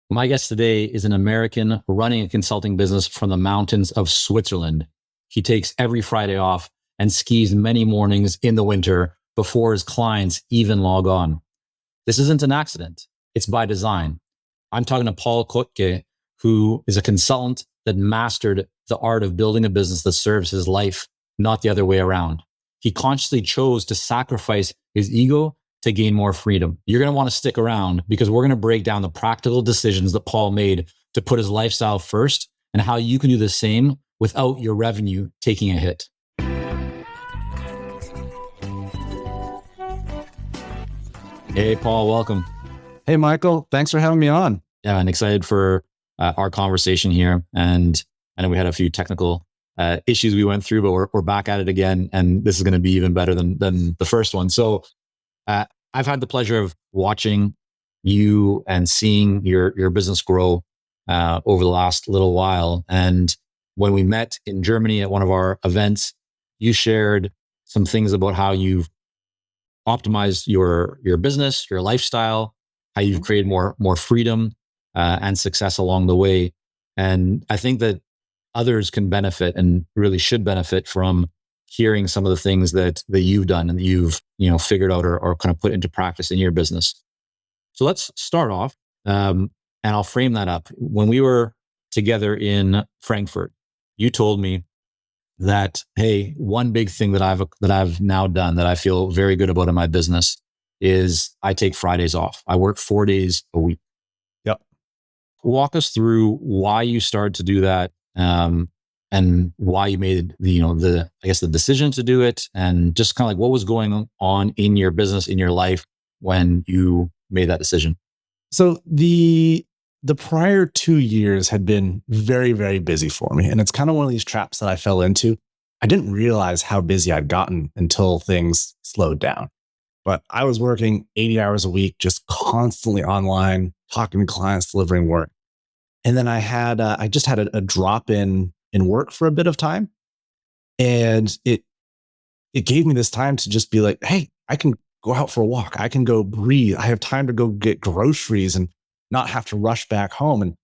My guest today is an American running a consulting business from the mountains of Switzerland. He takes every Friday off and skis many mornings in the winter before his clients even log on. This isn't an accident. It's by design. I'm talking to Paul Koetke, who is a consultant that mastered the art of building a business that serves his life, not the other way around. He consciously chose to sacrifice his ego to gain more freedom. You're going to want to stick around because we're going to break down the practical decisions that Paul made to put his lifestyle first and how you can do the same without your revenue taking a hit. Hey, Paul, welcome. Hey, Michael, thanks for having me on. Yeah, I'm excited for our conversation here. And I know we had a few technical issues we went through, but we're back at it again. And this is going to be even better than the first one. So I've had the pleasure of watching you and seeing your business grow over the last little while. And when we met in Germany at one of our events, you shared some things about how you've optimized your business, your lifestyle, how you've created more freedom and success along the way. And I think that others can benefit and really should benefit from hearing some of the things that you've done and that you've figured out or kind of put into practice in your business. So let's start off, and I'll frame that up. When we were together in Frankfurt, you told me that, hey, one big thing that I've now done that I feel very good about in my business is I take Fridays off. I work 4 days a week. Yep. Walk us through why you started to do that, and why you made the decision to do it, and just kind of like what was going on in your business, in your life when you made that decision. So the prior 2 years had been very, very busy for me. And it's kind of one of these traps that I fell into. I didn't realize how busy I'd gotten until things slowed down. But I was working 80 hours a week, just constantly online, talking to clients, delivering work. And then I just had a drop in work for a bit of time. And it gave me this time to just be like, hey, I can go out for a walk. I can go breathe. I have time to go get groceries and not have to rush back home. And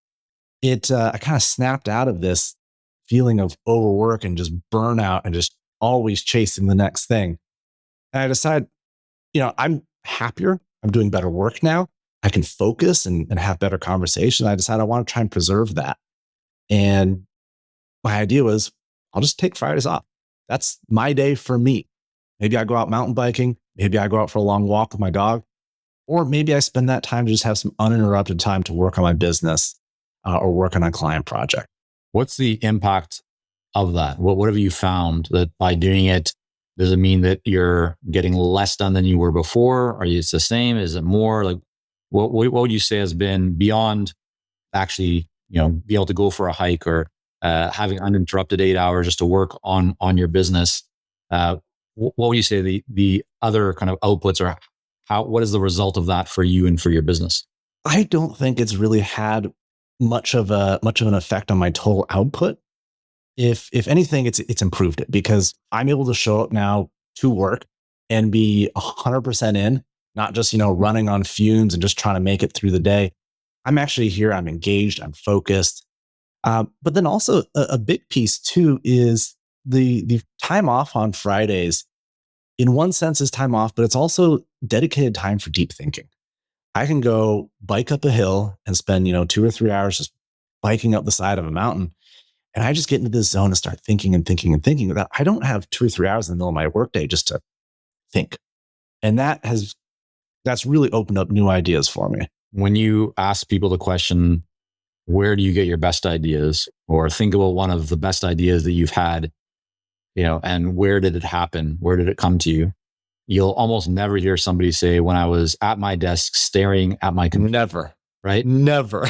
I kind of snapped out of this feeling of overwork and just burnout and just always chasing the next thing. And I decided, I'm happier. I'm doing better work now. I can focus and have better conversation. I decided I want to try and preserve that. And my idea was, I'll just take Fridays off. That's my day for me. Maybe I go out mountain biking. Maybe I go out for a long walk with my dog. Or maybe I spend that time to just have some uninterrupted time to work on my business or work on a client project. What's the impact of that? What have you found that by doing it, does it mean that you're getting less done than you were before? Are you it's the same? Is it more? Like, what would you say has been beyond actually, being able to go for a hike or having uninterrupted 8 hours just to work on your business? What would you say the other kind of outputs are? What is the result of that for you and for your business? I don't think it's really had much of an effect on my total output. If anything, it's improved it because I'm able to show up now to work and be 100% in, not just running on fumes and just trying to make it through the day. I'm actually here. I'm engaged. I'm focused. But then also a big piece too is the time off on Fridays. In one sense, is time off, but it's also dedicated time for deep thinking. I can go bike up a hill and spend 2 or 3 hours just biking up the side of a mountain. And I just get into this zone and start thinking and thinking and thinking that I don't have 2 or 3 hours in the middle of my workday just to think. And that's really opened up new ideas for me. When you ask people the question, where do you get your best ideas? Or think about one of the best ideas that you've had, and where did it happen? Where did it come to you? You'll almost never hear somebody say, when I was at my desk staring at my computer. Never. Right? Never.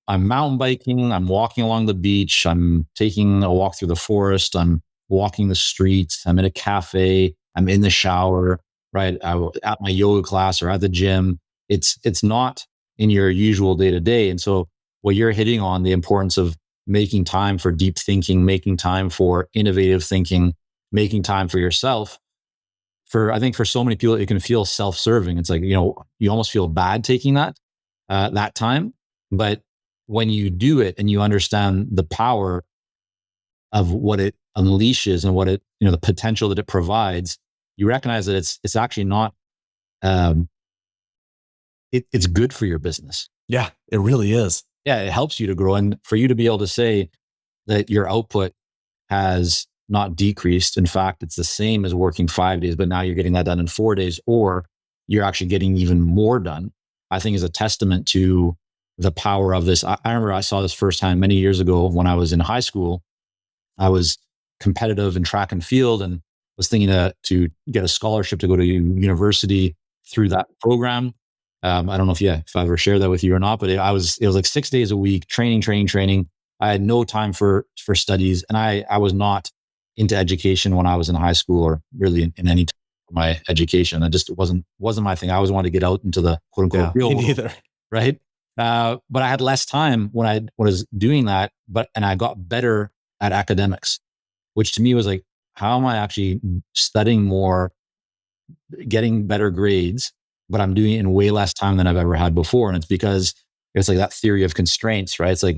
I'm mountain biking. I'm walking along the beach. I'm taking a walk through the forest. I'm walking the streets. I'm in a cafe. I'm in the shower, right? At my yoga class or at the gym. It's not in your usual day to day. And so what you're hitting on, the importance of making time for deep thinking, making time for innovative thinking, making time for yourself. I think for so many people, it can feel self-serving. It's like, you almost feel bad taking that. that time. But when you do it and you understand the power of what it unleashes and what it, the potential that it provides, you recognize that it's actually not, um, it's good for your business. Yeah, it really is. Yeah, it helps you to grow. And for you to be able to say that your output has not decreased. In fact, it's the same as working 5 days, but now you're getting that done in 4 days, or you're actually getting even more done, I think is a testament to the power of this. I remember I saw this firsthand many years ago when I was in high school. I was competitive in track and field and was thinking to get a scholarship to go to university through that program. I don't know if I ever shared that with you or not, but it was like 6 days a week, training. I had no time for studies, and I was not into education when I was in high school, or really in any time of my education. It just wasn't my thing. I always wanted to get out into the quote unquote real me world, neither. right? But I had less time when I was doing that, and I got better at academics, which to me was like, how am I actually studying more, getting better grades, but I'm doing it in way less time than I've ever had before? And it's because it's like that theory of constraints, right? It's like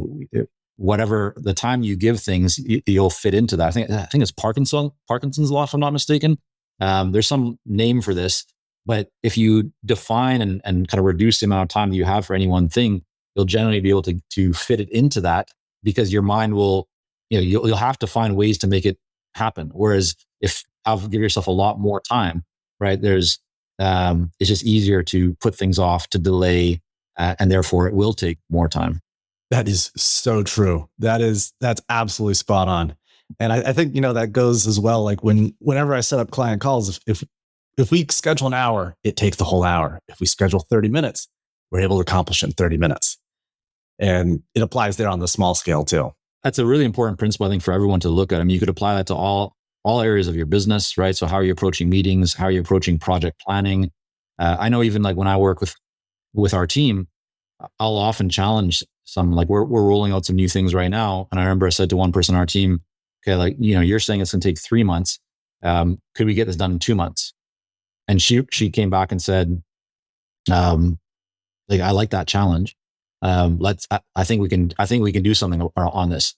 whatever the time you give things, you'll fit into that. I think it's Parkinson's law, if I'm not mistaken. There's some name for this, but if you define and kind of reduce the amount of time that you have for any one thing, you'll generally be able to fit it into that, because your mind will, you'll have to find ways to make it happen. Whereas if I'll give yourself a lot more time, right? It's just easier to put things off, to delay, and therefore it will take more time. That is so true. That's absolutely spot on. And I think, that goes as well. Like whenever I set up client calls, if we schedule an hour, it takes the whole hour. If we schedule 30 minutes, we're able to accomplish it in 30 minutes. And it applies there on the small scale too. That's a really important principle, I think, for everyone to look at. I mean, you could apply that to all areas of your business, right? So how are you approaching meetings? How are you approaching project planning? I know even like when I work with our team, I'll often challenge some, like we're rolling out some new things right now. And I remember I said to one person on our team, okay, like, you're saying it's going to take 3 months. Could we get this done in 2 months? And she came back and said, like, I like that challenge. I think we can do something on this.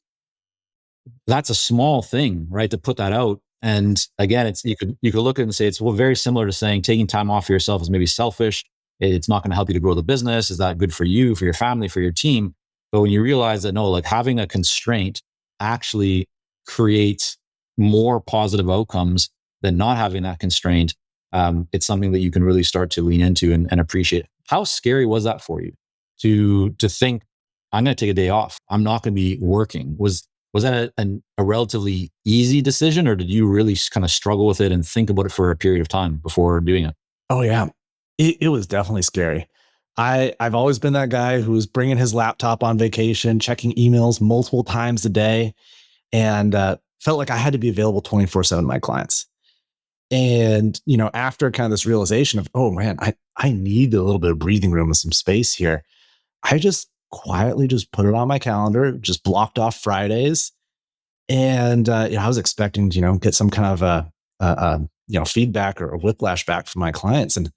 That's a small thing, right? To put that out. And again, you could look at it and say, it's very similar to saying taking time off for yourself is maybe selfish. It's not going to help you to grow the business. Is that good for you, for your family, for your team? But when you realize that, no, like having a constraint actually creates more positive outcomes than not having that constraint, it's something that you can really start to lean into and appreciate. How scary was that for you to think, I'm going to take a day off, I'm not going to be working? Was that a relatively easy decision, or did you really kind of struggle with it and think about it for a period of time before doing it? Oh yeah, it was definitely scary. I've always been that guy who was bringing his laptop on vacation, checking emails multiple times a day, and felt like I had to be available 24/7 to my clients. And after kind of this realization of, oh man, I need a little bit of breathing room and some space here, I just quietly just put it on my calendar, just blocked off Fridays, and I was expecting to get some kind of feedback or whiplash back from my clients, and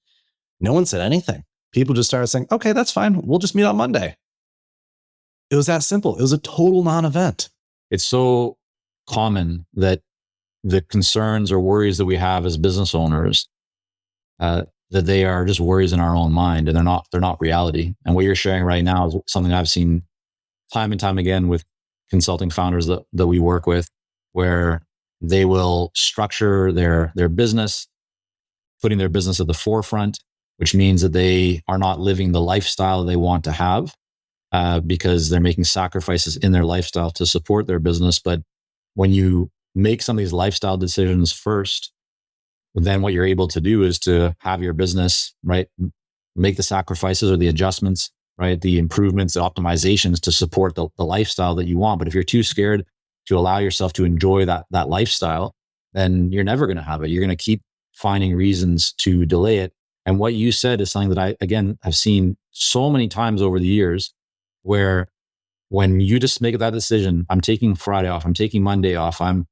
no one said anything. People just started saying, okay, that's fine, we'll just meet on Monday. It was that simple. It was a total non-event. It's so common that the concerns or worries that we have as business owners, that they are just worries in our own mind, and they're not reality. And what you're sharing right now is something I've seen time and time again with consulting founders that we work with, where they will structure their business, putting their business at the forefront, which means that they are not living the lifestyle they want to have, because they're making sacrifices in their lifestyle to support their business. But when you make some of these lifestyle decisions first, then what you're able to do is to have your business, right, make the sacrifices or the adjustments, right, the improvements, the optimizations to support the lifestyle that you want. But if you're too scared to allow yourself to enjoy that lifestyle, then you're never going to have it. You're going to keep finding reasons to delay it. And what you said is something that I, again, have seen so many times over the years, where when you just make that decision, I'm taking Friday off, I'm taking Monday off, I'm,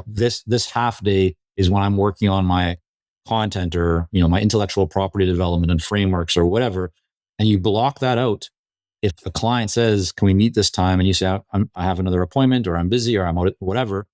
this half day is when I'm working on my content, or, my intellectual property development and frameworks or whatever. and you block that out. If the client says, "Can we meet this time?" and you say, I have another appointment, or I'm busy, or I'm out, whatever,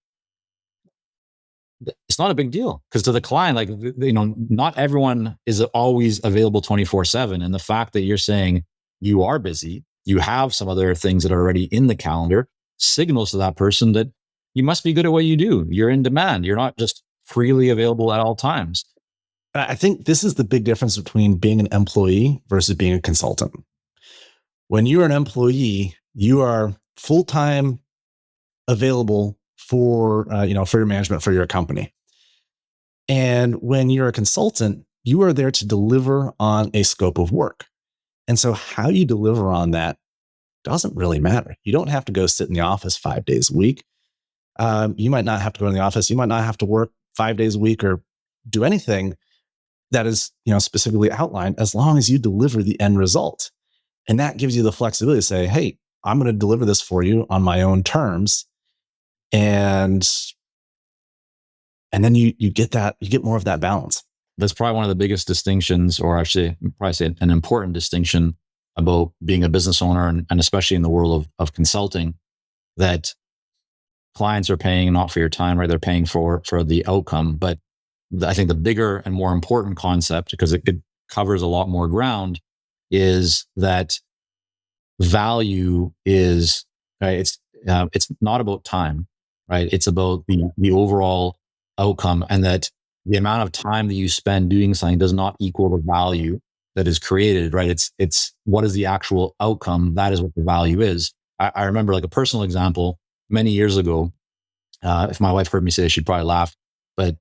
it's not a big deal, because to the client, like, not everyone is always available 24/7. And the fact that you're saying you are busy, you have some other things that are already in the calendar, signals to that person that you must be good at what you do. You're in demand. You're not just freely available at all times. I think this is the big difference between being an employee versus being a consultant. When you're an employee, you are full time available for for your management, for your company. And when you're a consultant, you are there to deliver on a scope of work. And so how you deliver on that doesn't really matter. You don't have to go sit in the office 5 days a week. You might not have to go in the office. You might not have to work 5 days a week or do anything that is, specifically outlined, as long as you deliver the end result. And that gives you the flexibility to say, hey, I'm going to deliver this for you on my own terms. And then you get more of that balance. That's probably one of the biggest distinctions, or actually probably say an important distinction about being a business owner, and especially in the world of consulting, that clients are paying not for your time, right? They're paying for the outcome. But I think the bigger and more important concept, because it covers a lot more ground, is that value is, right? It's not about time, right? It's about the overall outcome, and that the amount of time that you spend doing something does not equal the value that is created, right? It's what is the actual outcome. That is what the value is. I remember, like, a personal example many years ago. If my wife heard me say it, she'd probably laugh, but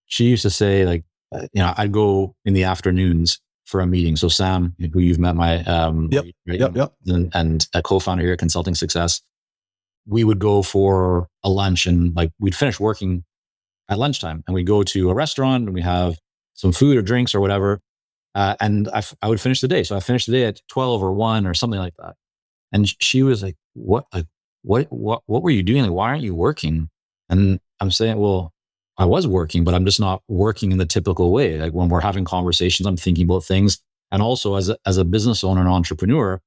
she used to say, like, I'd go in the afternoons for a meeting. So Sam, who you've met, my Yep. right, Yep. and a co-founder here at Consulting Success, we would go for a lunch, and, like, we'd finish working at lunchtime, and we'd go to a restaurant, and we have some food or drinks or whatever. And I would finish the day. So I finished the day at 12 or 1 or something like that. And she was like, "What? Like, what were you doing? Like, why aren't you working?" And I'm saying, "Well, I was working, but I'm just not working in the typical way. Like, when we're having conversations, I'm thinking about things. And also, as a business owner and entrepreneur,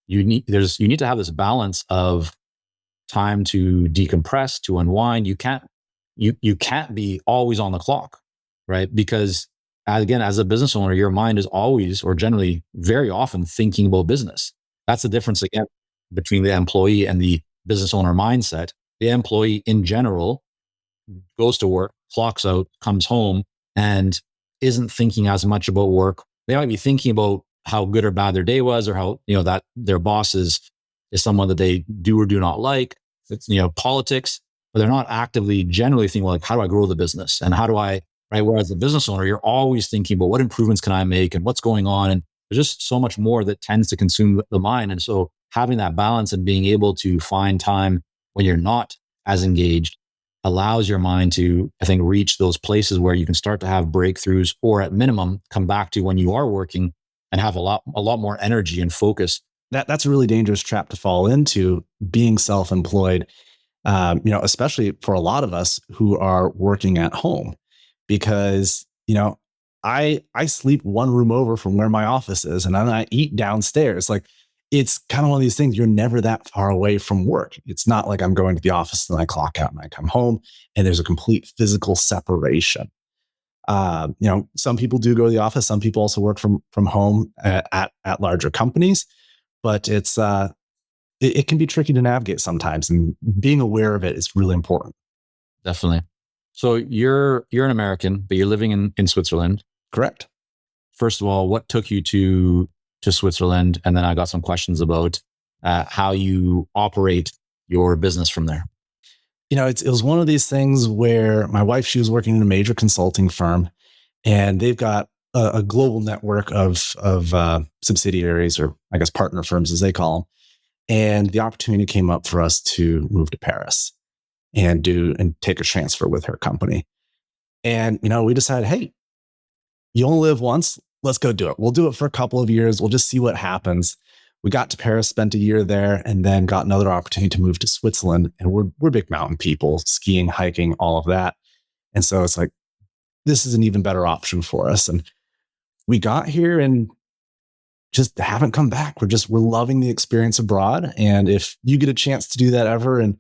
you need to have this balance of time to decompress, to unwind. You can't be always on the clock, right? Because, again, as a business owner, your mind is always, or generally very often, thinking about business. That's the difference, again, between the employee and the business owner mindset. The employee in general goes to work, clocks out, comes home, and isn't thinking as much about work. They might be thinking about how good or bad their day was, or how, that their boss is someone that they do or do not like. It's, politics, but they're not actively generally thinking, like, how do I grow the business, and how do I, right? Whereas the business owner, you're always thinking about what improvements can I make, and what's going on. And there's just so much more that tends to consume the mind. And so having that balance and being able to find time when you're not as engaged allows your mind to, I think, reach those places where you can start to have breakthroughs, or at minimum come back to when you are working and have a lot more energy and focus. That's a really dangerous trap to fall into, being self-employed. Especially for a lot of us who are working at home, because I sleep one room over from where my office is, and then I eat downstairs. Like, it's kind of one of these things. You're never that far away from work. It's not like I'm going to the office and I clock out and I come home and there's a complete physical separation. Some people do go to the office. Some people also work from home at larger companies, but it can be tricky to navigate sometimes, and being aware of it is really important. Definitely. So you're an American, but you're living in Switzerland. Correct. First of all, what took you to Switzerland? And then I got some questions about how you operate your business from there. It was one of these things where my wife, she was working in a major consulting firm, and they've got a global network of subsidiaries, or I guess partner firms, as they call them. And the opportunity came up for us to move to Paris and take a transfer with her company. And, we decided, hey, you only live once. Let's go do it. We'll do it for a couple of years. We'll just see what happens. We got to Paris, spent a year there, and then got another opportunity to move to Switzerland. And we're big mountain people, skiing, hiking, all of that. And so it's like, this is an even better option for us. And we got here, and just haven't come back. We're loving the experience abroad. And if you get a chance to do that ever, and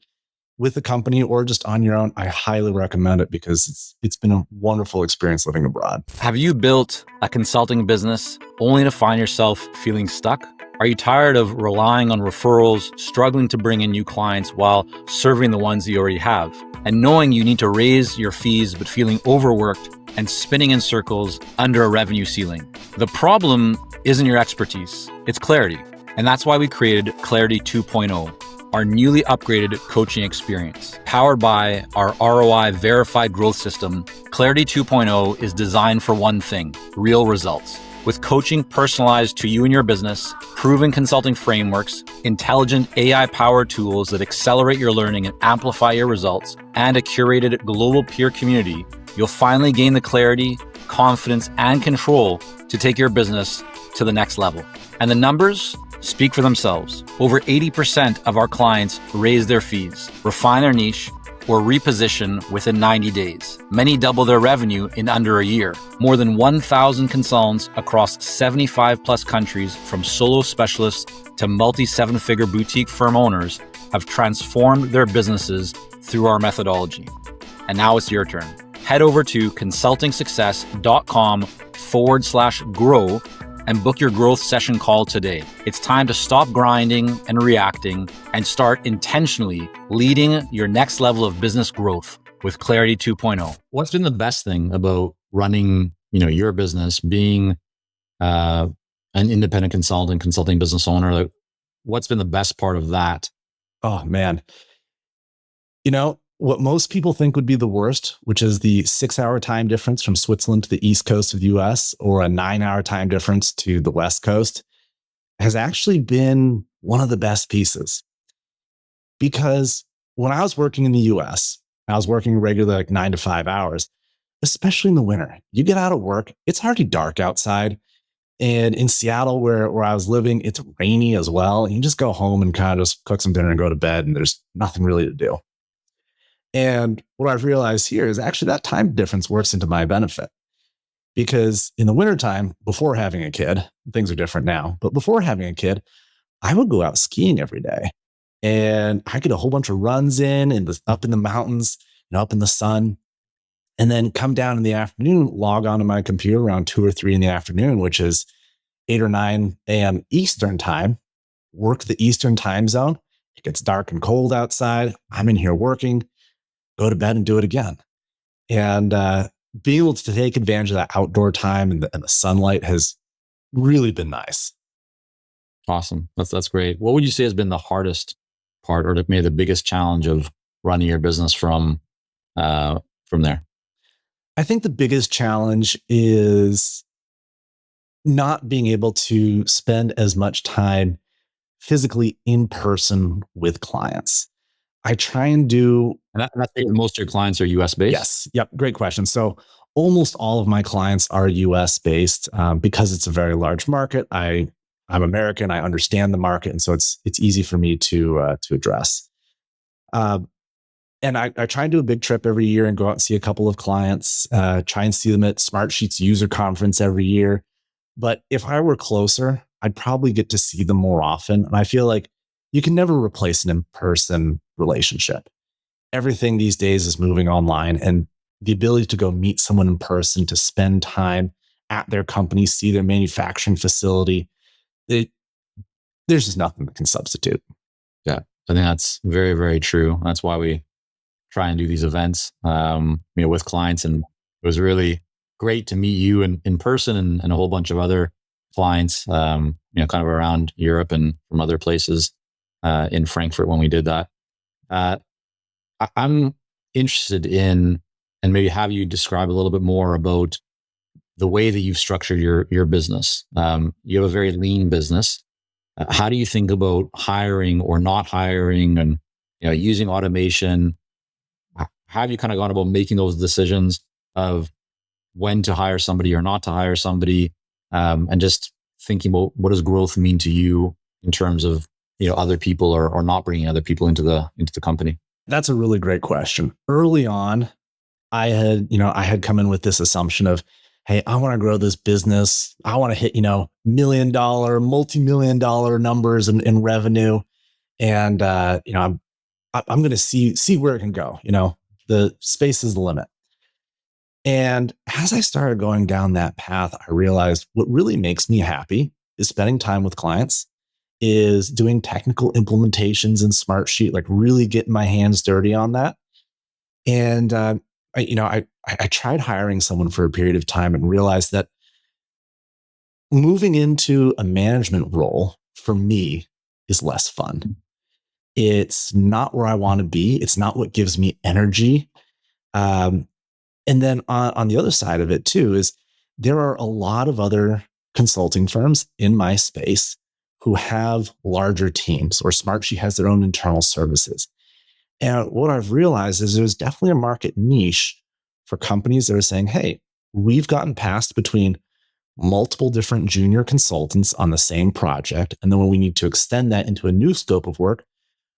with a company or just on your own, I highly recommend it because it's been a wonderful experience living abroad. Have you built a consulting business only to find yourself feeling stuck? Are you tired of relying on referrals, struggling to bring in new clients while serving the ones you already have, and knowing you need to raise your fees but feeling overworked and spinning in circles under a revenue ceiling? The problem isn't your expertise, it's clarity. And that's why we created Clarity 2.0. Our newly upgraded coaching experience. Powered by our ROI verified growth system, Clarity 2.0 is designed for one thing: real results. With coaching personalized to you and your business, proven consulting frameworks, intelligent AI-powered tools that accelerate your learning and amplify your results, and a curated global peer community, you'll finally gain the clarity, confidence, and control to take your business to the next level. And the numbers speak for themselves. Over 80% of our clients raise their fees, refine their niche, or reposition within 90 days. Many double their revenue in under a year. More than 1,000 consultants across 75 plus countries, from solo specialists to multi-seven-figure boutique firm owners, have transformed their businesses through our methodology. And now it's your turn. Head over to consultingsuccess.com/grow and book your growth session call today. It's time to stop grinding and reacting and start intentionally leading your next level of business growth with Clarity 2.0. What's been the best thing about running, your business, being an independent consulting business owner? Like, what's been the best part of that? Oh man. What most people think would be the worst, which is the 6-hour time difference from Switzerland to the East Coast of the US, or a 9-hour time difference to the West Coast, has actually been one of the best pieces. Because when I was working in the US, I was working regular, like 9 to 5 hours, especially in the winter. You get out of work, it's already dark outside. And in Seattle, where I was living, it's rainy as well. And you just go home and kind of just cook some dinner and go to bed, and there's nothing really to do. And what I've realized here is actually that time difference works into my benefit, because in the wintertime, before having a kid, things are different now, but before having a kid, I would go out skiing every day, and I get a whole bunch of runs up in the mountains, up in the sun, and then come down in the afternoon, log onto my computer around 2 or 3 in the afternoon, which is 8 or 9 a.m. Eastern time, work the Eastern time zone. It gets dark and cold outside. I'm in here working, go to bed and do it again. And being able to take advantage of that outdoor time and the sunlight has really been nice. Awesome. That's great. What would you say has been the hardest part, or maybe the biggest challenge of running your business from there? I think the biggest challenge is not being able to spend as much time physically in person with clients. I try and do. And that's because most of your clients are US based? Yes. Yep. Great question. So almost all of my clients are US based because it's a very large market. I'm American. I understand the market. And so it's easy for me to address. And I try and do a big trip every year and go out and see a couple of clients, try and see them at Smartsheets user conference every year. But if I were closer, I'd probably get to see them more often. And I feel like you can never replace an in-person relationship. Everything these days is moving online, and the ability to go meet someone in person, to spend time at their company, see their manufacturing facility, there's just nothing that can substitute. Yeah, I think that's very, very true. That's why we try and do these events, with clients. And it was really great to meet you in person and a whole bunch of other clients, kind of around Europe and from other places in Frankfurt when we did that. I'm interested in, and maybe have you describe a little bit more about the way that you've structured your business. You have a very lean business. How do you think about hiring or not hiring, and using automation? How have you kind of gone about making those decisions of when to hire somebody or not to hire somebody, and just thinking about what does growth mean to you in terms of other people or not bringing other people into the company? That's a really great question. Early on, I had come in with this assumption of hey, I want to grow this business. I want to hit, $1 million, multi-million dollar numbers in revenue. And, I'm going to see where it can go. The space is the limit. And as I started going down that path, I realized what really makes me happy is spending time with clients, is doing technical implementations in Smartsheet, like really getting my hands dirty on that. And I tried hiring someone for a period of time and realized that moving into a management role for me is less fun. It's not where I want to be. It's not what gives me energy. Um, and then on the other side of it too is there are a lot of other consulting firms in my space who have larger teams, or Smartsheet has their own internal services. And what I've realized is there's definitely a market niche for companies that are saying, hey, we've gotten passed between multiple different junior consultants on the same project. And then when we need to extend that into a new scope of work,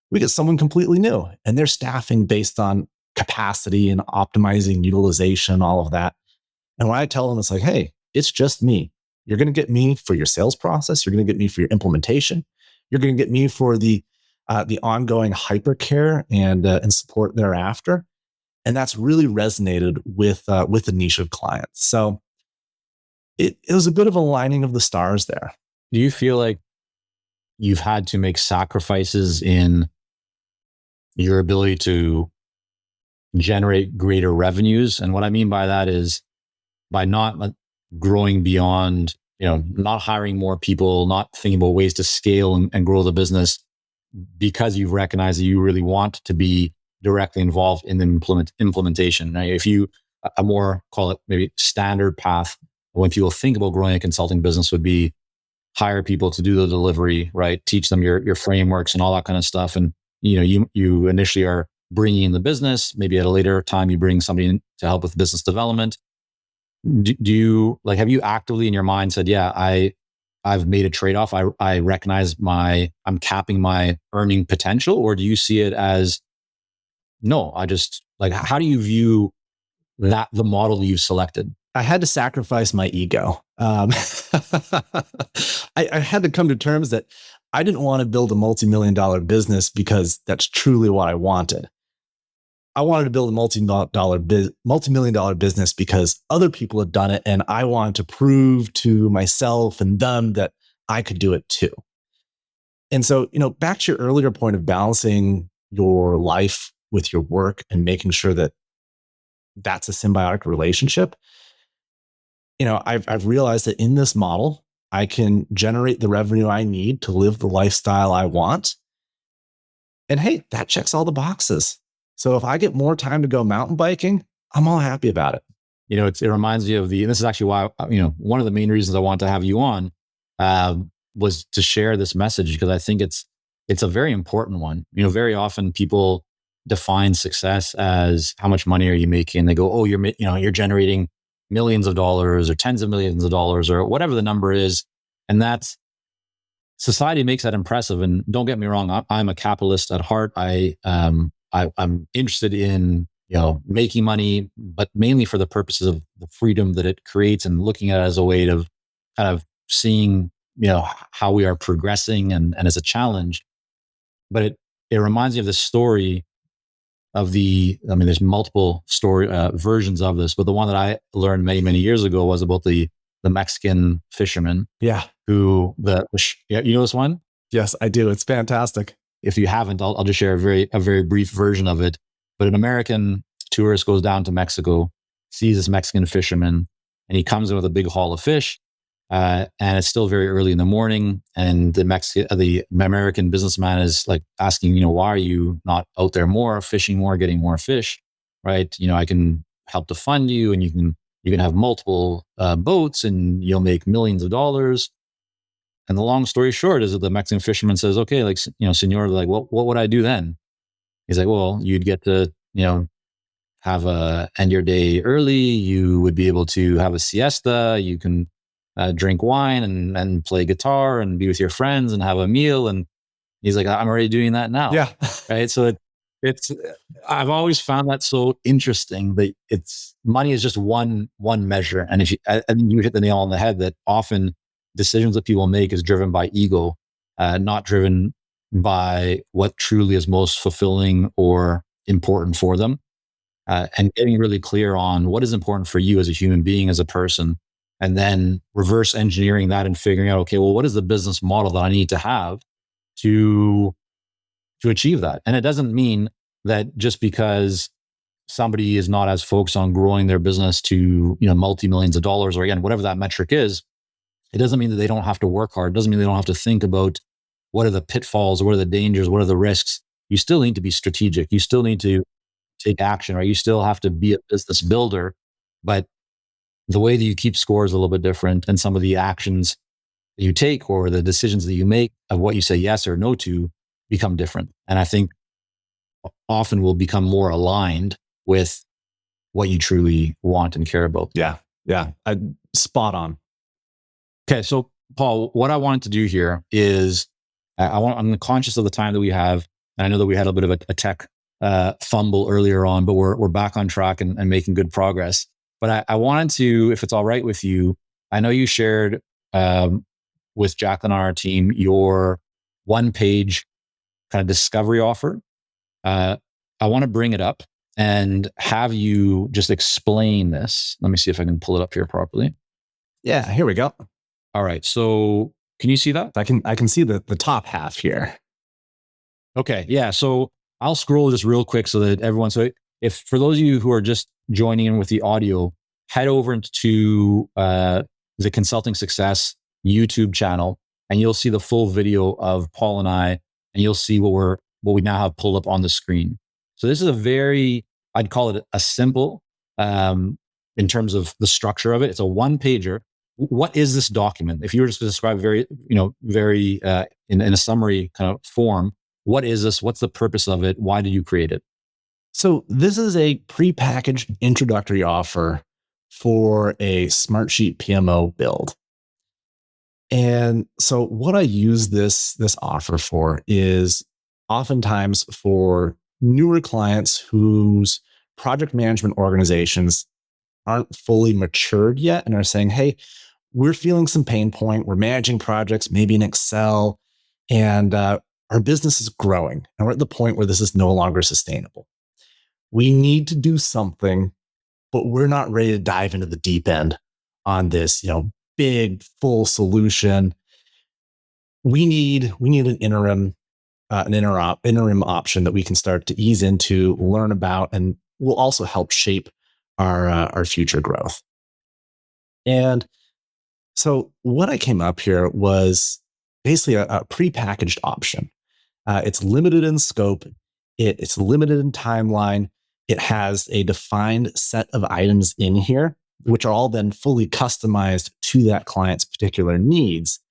we get someone completely new, and they're staffing based on capacity and optimizing utilization, all of that. And when I tell them, it's like, hey, it's just me. You're going to get me for your sales process. You're going to get me for your implementation. You're going to get me for the ongoing hypercare and support thereafter. And that's really resonated with the niche of clients. So it was a bit of a lining of the stars there. Do you feel like you've had to make sacrifices in your ability to generate greater revenues? And what I mean by that is by not growing beyond, not hiring more people, not thinking about ways to scale and grow the business, because you've recognized that you really want to be directly involved in the implementation. Now, if you, a more, call it maybe standard path, when people think about growing a consulting business, would be hire people to do the delivery, right? Teach them your frameworks and all that kind of stuff. And, you initially are bringing in the business. Maybe at a later time, you bring somebody in to help with business development. Do you, like, have you actively in your mind said, yeah, I've made a trade-off. I recognize I'm capping my earning potential? Or do you see it as, no, how do you view that, the model you've selected? I had to sacrifice my ego. I had to come to terms that I didn't want to build a multi-million dollar business because that's truly what I wanted. I wanted to build a multi-million dollar business because other people had done it, and I wanted to prove to myself and them that I could do it too. And so, back to your earlier point of balancing your life with your work and making sure that that's a symbiotic relationship. I've realized that in this model, I can generate the revenue I need to live the lifestyle I want. And hey, that checks all the boxes. So if I get more time to go mountain biking, I'm all happy about it. It reminds me of and this is actually why, one of the main reasons I want to have you on was to share this message, because I think it's a very important one. Very often people define success as how much money are you making? They go, oh, you're generating millions of dollars or tens of millions of dollars or whatever the number is. And that's, society makes that impressive. And don't get me wrong, I'm a capitalist at heart. I'm interested in, making money, but mainly for the purposes of the freedom that it creates, and looking at it as a way of kind of seeing, how we are progressing and as a challenge. But it reminds me of the story of there's multiple story versions of this, but the one that I learned many, many years ago was about the Mexican fisherman. Yeah. You know this one? Yes, I do. It's fantastic. If you haven't, I'll just share a very brief version of it. But an American tourist goes down to Mexico, sees this Mexican fisherman, and he comes in with a big haul of fish. And it's still very early in the morning, and the American businessman is like asking, why are you not out there more, fishing more, getting more fish, right? I can help to fund you, and you can have multiple boats, and you'll make millions of dollars. And the long story short is that the Mexican fisherman says, okay, like, senor, like, what would I do then? He's like, well, you'd get to, end your day early. You would be able to have a siesta. You can drink wine and play guitar and be with your friends and have a meal. And he's like, I'm already doing that now. Yeah. Right. So It's I've always found that so interesting that it's money is just one measure. And if you, I think you hit the nail on the head that often decisions that people make is driven by ego, not driven by what truly is most fulfilling or important for them. And getting really clear on what is important for you as a human being, as a person, and then reverse engineering that and figuring out, okay, well, what is the business model that I need to have to achieve that? And it doesn't mean that just because somebody is not as focused on growing their business to multi-millions of dollars, or again whatever that metric is, it doesn't mean that they don't have to work hard. It doesn't mean they don't have to think about what are the pitfalls, what are the dangers, what are the risks. You still need to be strategic. You still need to take action, right? You still have to be a business builder, but the way that you keep score is a little bit different, and some of the actions that you take or the decisions that you make of what you say yes or no to become different. And I think often will become more aligned with what you truly want and care about. Yeah. Spot on. Okay, so Paul, what I wanted to do here is I'm conscious of the time that we have, and I know that we had a bit of a tech fumble earlier on, but we're back on track and making good progress. But I wanted to, if it's all right with you, I know you shared with Jacqueline on our team your one-page kind of discovery offer. I want to bring it up and have you just explain this. Let me see if I can pull it up here properly. Yeah, here we go. All right. So can you see that? I can see the top half here. Okay. Yeah. So I'll scroll just real quick so that everyone, so if for those of you who are just joining in with the audio, head over to the Consulting Success YouTube channel, and you'll see the full video of Paul and I, and you'll see what we now have pulled up on the screen. So this is a very, I'd call it a simple, in terms of the structure of it. It's a one pager. What is this document? If you were just to describe very in a summary kind of form, what is this? What's the purpose of it? Why did you create it? So this is a prepackaged introductory offer for a Smartsheet PMO build. And so what I use this offer for is oftentimes for newer clients whose project management organizations aren't fully matured yet and are saying, hey, we're feeling some pain point. We're managing projects, maybe in Excel, and our business is growing. And we're at the point where this is no longer sustainable. We need to do something, but we're not ready to dive into the deep end on this, big full solution. We need an interim option that we can start to ease into, learn about, and will also help shape our future growth. And so what I came up here was basically a prepackaged option. It's limited in scope. It's limited in timeline. It has a defined set of items in here, which are all then fully customized to that client's particular needs.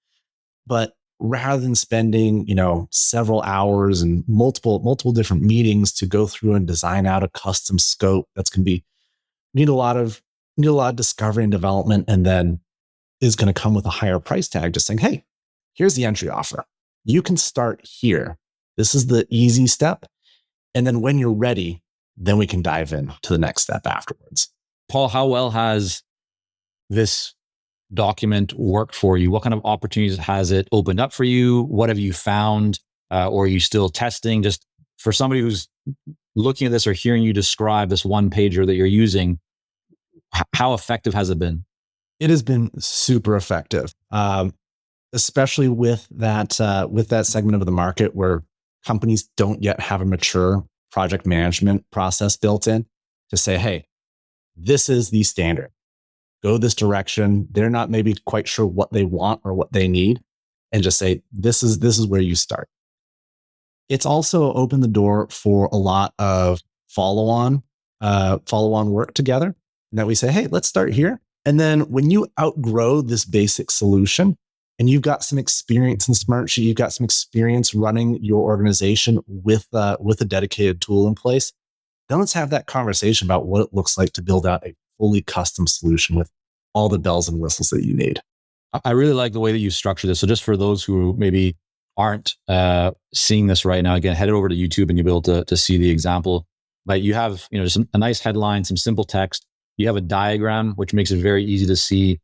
But rather than spending, several hours and multiple different meetings to go through and design out a custom scope that's going to need a lot of discovery and development, and then is going to come with a higher price tag, just saying, hey, here's the entry offer. You can start here. This is the easy step. And then when you're ready, then we can dive in to the next step afterwards. Paul, how well has this document worked for you? What kind of opportunities has it opened up for you? What have you found? Or are you still testing? Just for somebody who's looking at this or hearing you describe this one pager that you're using, how effective has it been? It has been super effective, especially with that segment of the market where companies don't yet have a mature project management process built in to say, hey, this is the standard. Go this direction. They're not maybe quite sure what they want or what they need, and just say, this is where you start. It's also opened the door for a lot of follow-on work together. And that we say, hey, let's start here. And then when you outgrow this basic solution and you've got some experience in Smartsheet, you've got some experience running your organization with a dedicated tool in place, then let's have that conversation about what it looks like to build out a fully custom solution with all the bells and whistles that you need. I really like the way that you structure this. So just for those who maybe aren't seeing this right now, again, head over to YouTube and you'll be able to see the example. But you have, just a nice headline, some simple text. You have a diagram, which makes it very easy to see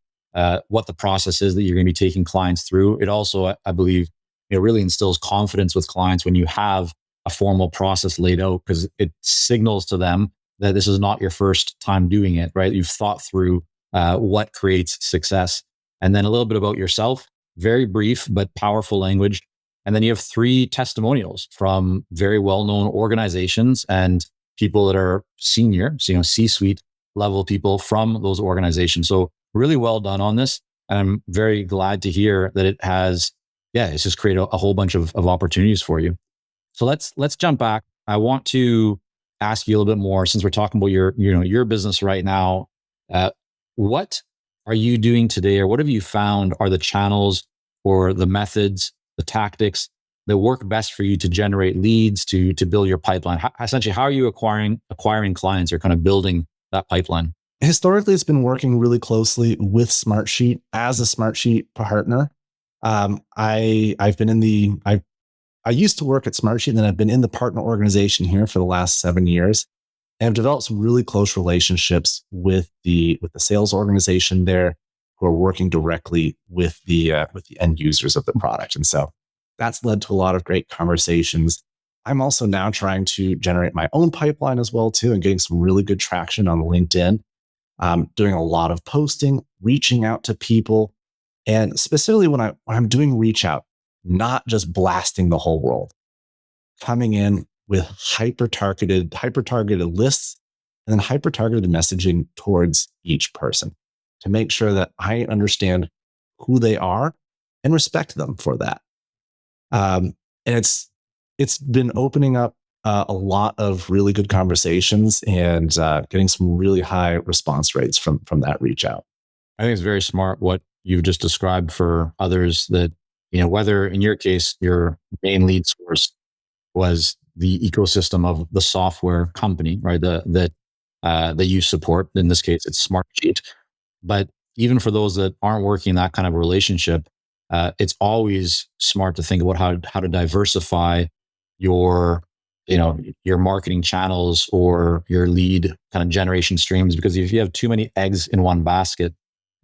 what the process is that you're going to be taking clients through. It also, I believe, really instills confidence with clients when you have a formal process laid out, because it signals to them that this is not your first time doing it, right? You've thought through what creates success. And then a little bit about yourself, very brief but powerful language. And then you have 3 testimonials from very well-known organizations and people that are senior, so, C-suite level people from those organizations. So really well done on this. And I'm very glad to hear that it has, it's just created a whole bunch of opportunities for you. So let's jump back. I want to ask you a little bit more, since we're talking about your business right now. What are you doing today, or what have you found are the channels or the methods, the tactics that work best for you to generate leads, to build your pipeline? Essentially, how are you acquiring clients or kind of building that pipeline? Historically, it's been working really closely with Smartsheet as a Smartsheet partner. I've been in the I used to work at Smartsheet, and then I've been in the partner organization here for the last 7 years, and I've developed some really close relationships with the sales organization there, who are working directly with the end users of the product. And so that's led to a lot of great conversations. I'm also now trying to generate my own pipeline as well too, and getting some really good traction on LinkedIn. Doing a lot of posting, reaching out to people, and specifically when I'm doing reach out, not just blasting the whole world, coming in with hyper targeted lists, and then hyper targeted messaging towards each person to make sure that I understand who they are and respect them for that. And it's been opening up a lot of really good conversations, and getting some really high response rates from that reach out. I think it's very smart what you've just described for others, that, whether in your case, your main lead source was the ecosystem of the software company, right? That you support. In this case, it's Smartsheet. But even for those that aren't working that kind of relationship, it's always smart to think about how to diversify your your marketing channels or your lead kind of generation streams. Because if you have too many eggs in one basket,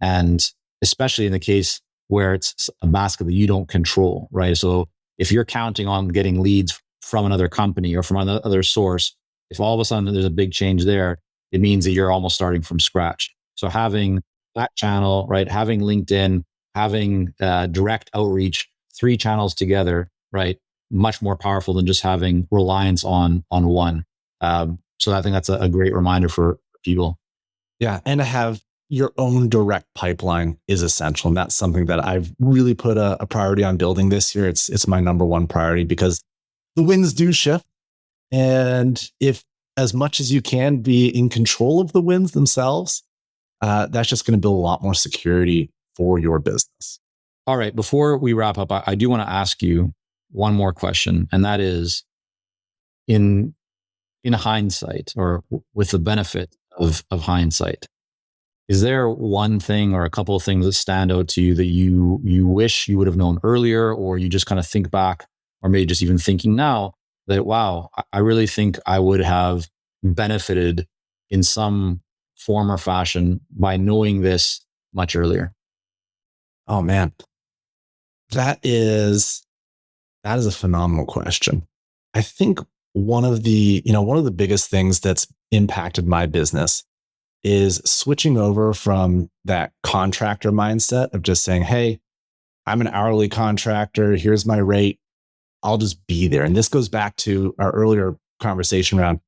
and especially in the case where it's a basket that you don't control, right? So if you're counting on getting leads from another company or from another source, if all of a sudden there's a big change there, it means that you're almost starting from scratch. So having that channel, right? Having LinkedIn, having direct outreach, 3 channels together, right? Much more powerful than just having reliance on one. So I think that's a great reminder for people. Yeah, and to have your own direct pipeline is essential, and that's something that I've really put a priority on building this year. It's my number one priority, because the winds do shift, and if as much as you can be in control of the winds themselves, that's just going to build a lot more security for your business. All right. Before we wrap up, I do want to ask you one more question, and that is, in hindsight, or with the benefit of hindsight, is there one thing or a couple of things that stand out to you that you wish you would have known earlier, or you just kind of think back, or maybe just even thinking now that, wow, I really think I would have benefited in some form or fashion by knowing this much earlier? Oh man, that is a phenomenal question. I think one of the biggest things that's impacted my business is switching over from that contractor mindset of just saying, hey, I'm an hourly contractor, here's my rate, I'll just be there. And this goes back to our earlier conversation around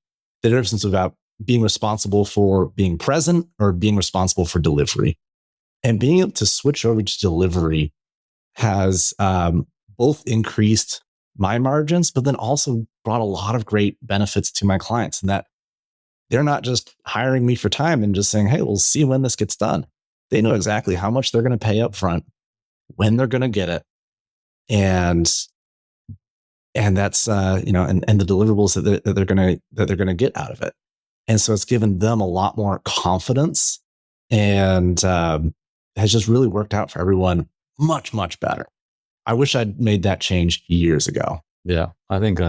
the difference about being responsible for being present or being responsible for delivery. And being able to switch over to delivery has both increased my margins, but then also brought a lot of great benefits to my clients, and that they're not just hiring me for time and just saying, hey, we'll see when this gets done. They know exactly how much they're going to pay up front, when they're going to get it. And that's, and the deliverables that they're going to get out of it. And so it's given them a lot more confidence, and has just really worked out for everyone much, much better. I wish I'd made that change years ago. Yeah. I think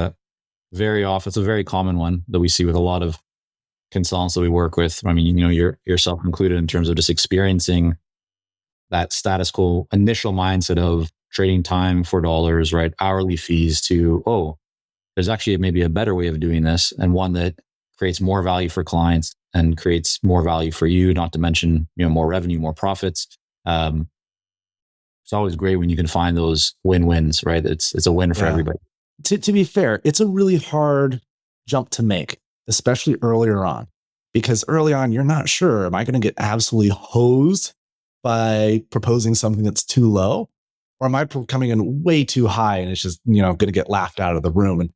very often, it's a very common one that we see with a lot of consultants that we work with. I mean, you're yourself included in terms of just experiencing that status quo initial mindset of trading time for dollars, right? Hourly fees to, oh, there's actually maybe a better way of doing this, and one that creates more value for clients and creates more value for you, not to mention, more revenue, more profits. It's always great when you can find those win-wins, right? It's a win for everybody. To be fair, it's a really hard jump to make, especially earlier on, because early on, you're not sure, am I going to get absolutely hosed by proposing something that's too low? Or am I coming in way too high and it's just, going to get laughed out of the room? And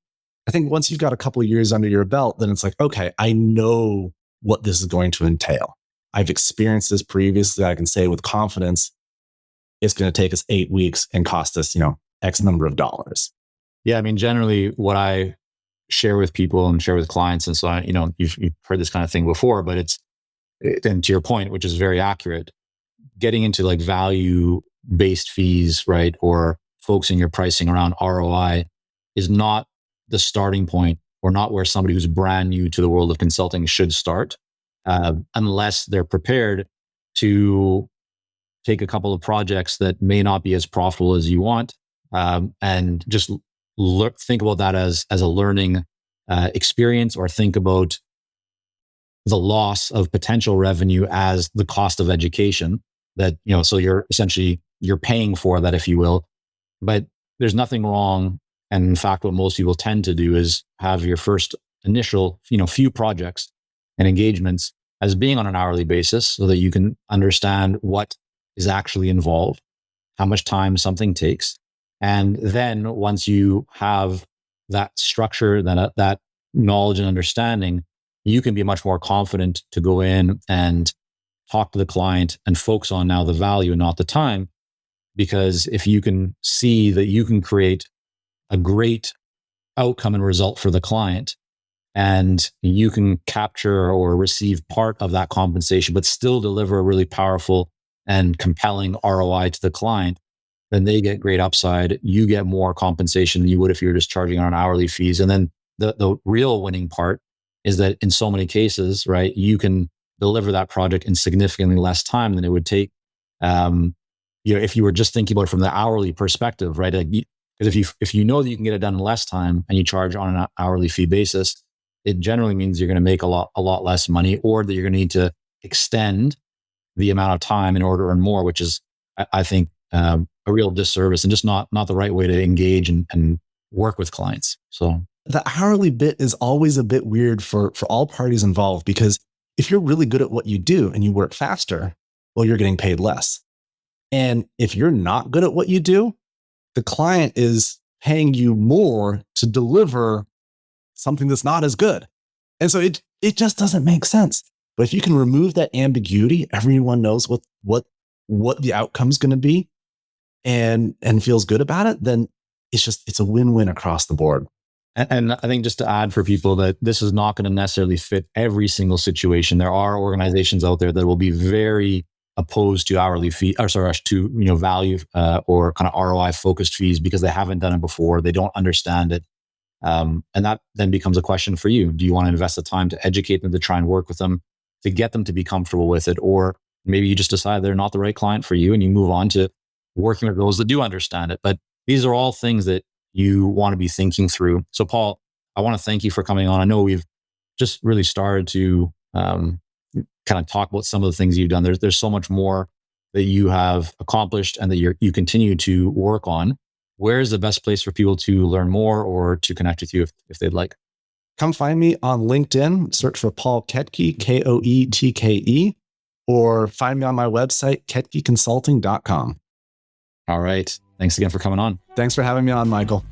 I think once you've got a couple of years under your belt, then it's like, okay, I know what this is going to entail. I've experienced this previously. I can say with confidence, it's going to take us 8 weeks and cost us, X number of dollars. Yeah. I mean, generally what I share with people and share with clients, and so you've heard this kind of thing before, but and to your point, which is very accurate, getting into like value-based fees, right? Or focusing your pricing around ROI is not the starting point, or not where somebody who's brand new to the world of consulting should start, unless they're prepared to take a couple of projects that may not be as profitable as you want, and just think about that as a learning experience, or think about the loss of potential revenue as the cost of education that, so you're paying for that, if you will. But there's nothing wrong. And in fact, what most people tend to do is have your first initial, few projects and engagements as being on an hourly basis, so that you can understand what is actually involved, how much time something takes. And then once you have that structure, that knowledge and understanding, you can be much more confident to go in and talk to the client and focus on now the value and not the time. Because if you can see that you can create a great outcome and result for the client, and you can capture or receive part of that compensation, but still deliver a really powerful and compelling ROI to the client, then they get great upside. You get more compensation than you would if you were just charging on hourly fees. And then the real winning part is that in so many cases, right, you can deliver that project in significantly less time than it would take, if you were just thinking about it from the hourly perspective, right? Because if you know that you can get it done in less time and you charge on an hourly fee basis, it generally means you're going to make a lot less money, or that you're going to need to extend the amount of time in order to earn more, which is, I think, a real disservice and just not the right way to engage and work with clients. So the hourly bit is always a bit weird for all parties involved, because if you're really good at what you do and you work faster, well, you're getting paid less. And if you're not good at what you do, the client is paying you more to deliver something that's not as good. And so it just doesn't make sense. But if you can remove that ambiguity, everyone knows what the outcome's going to be and feels good about it, then it's a win-win across the board. And I think just to add for people that this is not going to necessarily fit every single situation. There are organizations out there that will be very opposed to hourly fee, to value or kind of ROI focused fees, because they haven't done it before. They don't understand it. And that then becomes a question for you. Do you want to invest the time to educate them, to try and work with them, to get them to be comfortable with it? Or maybe you just decide they're not the right client for you and you move on to working with those that do understand it. But these are all things that you want to be thinking through. So Paul, I want to thank you for coming on. I know we've just really started to kind of talk about some of the things you've done. There's so much more that you have accomplished and that you continue to work on. Where is the best place for people to learn more or to connect with you if they'd like? Come find me on LinkedIn, search for Paul Koetke, Koetke, or find me on my website, koetkeconsulting.com. All right. Thanks again for coming on. Thanks for having me on, Michael.